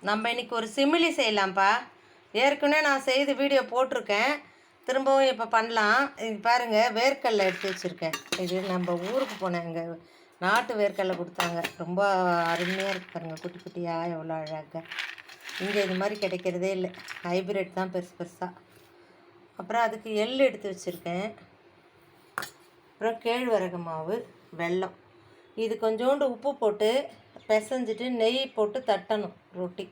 நம்ம இன்றைக்கி ஒரு சிமிலி செய்யலாம்ப்பா. ஏற்கனவே நான் செய்து வீடியோ போட்டிருக்கேன், திரும்பவும் இப்போ பண்ணலாம். இது பாருங்கள், வேர்க்கடலை எடுத்து வச்சுருக்கேன். இது நம்ம ஊருக்கு போனேன், இங்கே நாட்டு வேர்க்கடலை கொடுத்தாங்க. ரொம்ப அருமையாக இருக்கு பாருங்கள், குட்டி குட்டியாக எவ்வளோ அழகாக. இங்கே இது மாதிரி கிடைக்கிறதே இல்லை, ஹைப்ரிட் தான் பெருசு பெருசாக. அப்புறம் அதுக்கு எள் எடுத்து வச்சுருக்கேன். அப்புறம் கேழ்வரகு மாவு, வெல்லம். இது கொஞ்சோண்டு உப்பு போட்டு பிசைஞ்சிட்டு நெய் போட்டு தட்டணும். ரொட்டி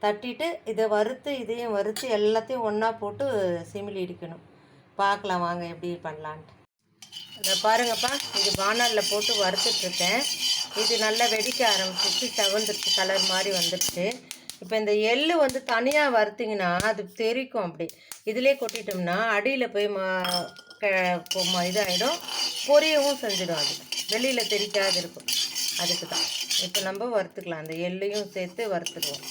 தட்டிட்டு இதை வறுத்து, இதையும் வறுத்து எல்லாத்தையும் ஒன்றா போட்டு சிமிலி இடிக்கணும். பார்க்கலாம் வாங்க எப்படி பண்ணலான்ட்டு. இதை பாருங்கப்பா, இது வானலில் போட்டு வறுத்துட்ருக்கேன். இது நல்லா வெடிக்க ஆரம்பிச்சிச்சு, செவந்துருச்சு, கலர் மாதிரி வந்துடுச்சு. இப்போ இந்த எள் வந்து தனியாக வறுத்திங்கன்னா அது தெரிக்கும். அப்படி இதிலே கொட்டிட்டோம்னா அடியில் போய் இதாகிடும், பொரியவும் செஞ்சிடும். அது வெளியில் தெரிக்காது இருக்கும். அதுக்கு தான் இப்போ நம்ம வறுத்துக்கலாம். அந்த எள்ளையும் சேர்த்து வறுத்துடுவோம்.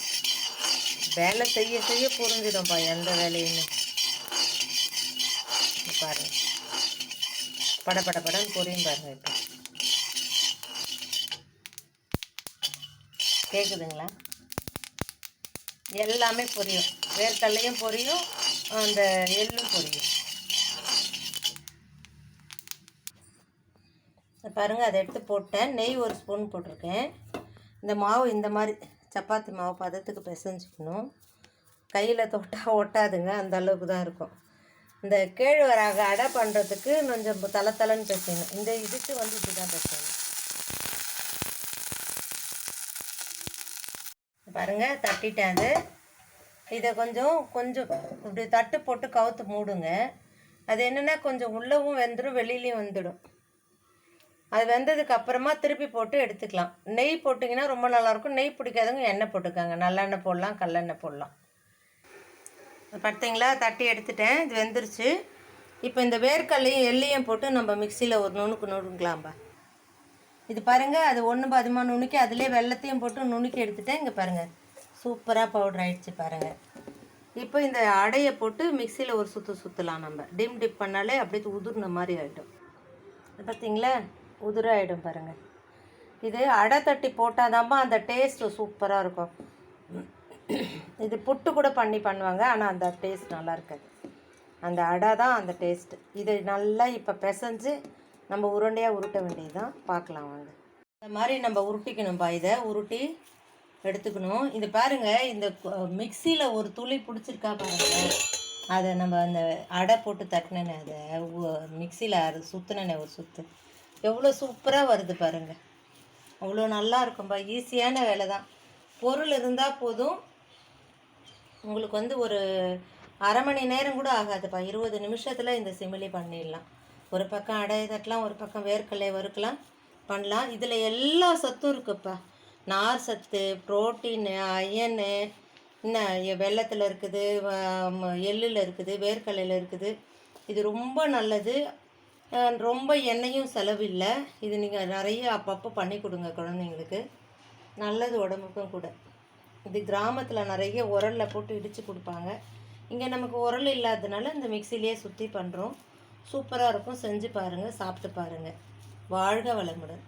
வேலை செய்ய செய்ய புரிஞ்சிடும்ப்பா எந்த வேலையுமே. பாருங்கள், படன்னு பொரியும் பாருங்கள். இப்போ கேட்குதுங்களா? எல்லாமே பொரியும், வேர்க்கடலையும் பொரியும், அந்த எள்ளும் பொரியும். பாருங்கள், அதை எடுத்து போட்டேன். நெய் ஒரு ஸ்பூன் போட்டிருக்கேன். இந்த மாவு இந்த மாதிரி சப்பாத்தி மாவு பதத்துக்கு பிசைஞ்சிக்கணும். கையில் தொட்டால் ஒட்டாதுங்க, அந்த அளவுக்கு தான் இருக்கும். இந்த கேழ்வரகு அடை பண்ணுறதுக்கு கொஞ்சம் தளன்னு பிசையணும். இந்த இதுக்கு வந்து இப்படி தான் பிசையணும். பாருங்கள், தட்டிட்டேன். இதை கொஞ்சம் இப்படி தட்டு போட்டு கவுத்து மூடுங்க. அது என்னென்னா கொஞ்சம் உள்ளவும் வெந்துடும், வெளியிலையும் வந்துடும். அது வெந்ததுக்கு அப்புறமா திருப்பி போட்டு எடுத்துக்கலாம். நெய் போட்டிங்கன்னா ரொம்ப நல்லாயிருக்கும். நெய் பிடிக்காதவங்க எண்ணெய் போட்டுக்காங்க, நல்லெண்ணெய் போடலாம், கல்லெண்ணெய் போடலாம். பார்த்தீங்களா, தட்டி எடுத்துட்டேன். இது வெந்துருச்சு. இப்போ இந்த வேர்க்கடலையும் எள்ளையும் போட்டு நம்ம மிக்சியில் ஒரு நுணுக்கலாம்பா. இது பாருங்கள், அது ஒன்று பாதிமாக நுணுக்கி அதிலே வெள்ளத்தையும் போட்டு நுணுக்கி எடுத்துட்டேன். இங்கே பாருங்கள், சூப்பராக பவுடர் ஆகிடுச்சு பாருங்கள். இப்போ இந்த அடையை போட்டு மிக்சியில் ஒரு சுற்றலாம். நம்ம டிப் பண்ணாலே அப்படியே உதிர்ன மாதிரி ஆகிடும். பார்த்தீங்களா, உதிராகிடும் பாருங்கள். இது அடை தட்டி போட்டால் தான்ப்பா அந்த டேஸ்ட்டு சூப்பராக இருக்கும். இது புட்டு கூட பண்ணுவாங்க, ஆனால் அந்த டேஸ்ட் நல்லா இருக்காது. அந்த அடை தான் அந்த டேஸ்ட்டு. இது நல்லா இப்போ பிசைஞ்சு நம்ம உருண்டையாக உருட்ட வேண்டியது தான். பார்க்கலாம் வாங்க. இந்த மாதிரி நம்ம உருட்டிக்கணும்ப்பா. இதை உருட்டி எடுத்துக்கணும். இது பாருங்கள், இந்த மிக்சியில் ஒரு துளி பிடிச்சிருக்கா பாருங்கள். அதை நம்ம அந்த அடை போட்டு தட்டினேன்னு அதை மிக்சியில் சுற்றினேன் ஒரு சுற்று, எவ்வளோ சூப்பராக வருது பாருங்கள். அவ்வளோ நல்லா இருக்கும்பா. ஈஸியான வேலை தான். பொருள் இருந்தால் போதும். உங்களுக்கு வந்து ஒரு அரை மணி நேரம் கூட ஆகாதுப்பா. 20 நிமிஷத்தில் இந்த சிமிலி பண்ணிடலாம். ஒரு பக்கம் அடைய தட்டலாம், ஒரு பக்கம் வேர்க்கடலை வறுக்கலாம், பண்ணலாம். இதில் எல்லா சத்தும் இருக்குப்பா. நார் சத்து, புரோட்டீனு, அயனு, இன்னும் வெல்லத்தில் இருக்குது, எள்ளில் இருக்குது, வேர்க்கடலையில் இருக்குது. இது ரொம்ப நல்லது. ரொம்ப எண்ணெயும் செலவில்லை. இது நீங்கள் நிறைய அப்பப்போ பண்ணி கொடுங்க குழந்தைங்களுக்கு, நல்லது உடம்புக்கும் கூட. இது கிராமத்தில் நிறைய உரலில் போட்டு இடித்து கொடுப்பாங்க. இங்கே நமக்கு உரல் இல்லாததுனால இந்த மிக்சிலேயே சுற்றி பண்ணுறோம். சூப்பராக இருக்கும். செஞ்சு பாருங்கள், சாப்பிட்டு பாருங்கள். வாழ்க வளமுடன்.